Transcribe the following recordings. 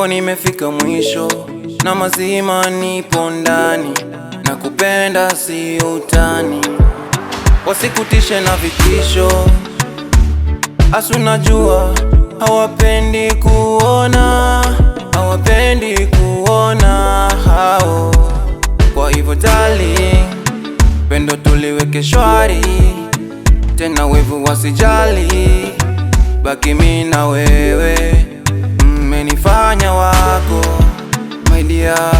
Kwako nimefika mwisho na mazima nipo ndani, na kupenda si utani, wasikutishe na vitisho. Asu najua hawapendi kuona, hawapendi kuona hao. Kwa hivyo darling, pendo tuliweke shwari, tena wevu wasijali, baki mimi na wewe, mmenifanya wako my dear.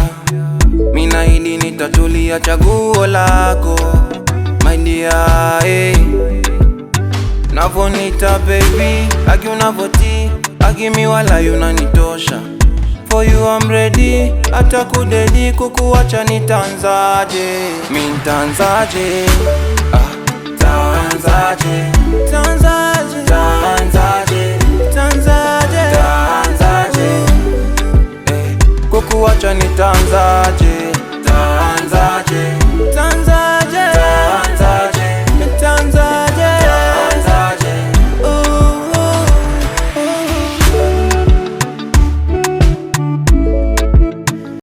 Mimi naahidi nitatulia chaguo lako my dear, hey. Navonita baby, agi unavoti, agi mi wala unanitosha. For you I'm ready, hata kudedi kukuacha nitanzaje. Mi ntanzaje, tanzaje, tanzaje, tanzaje, tanzaje, tanzaje, kukuacha nitanzaje, tanzaje.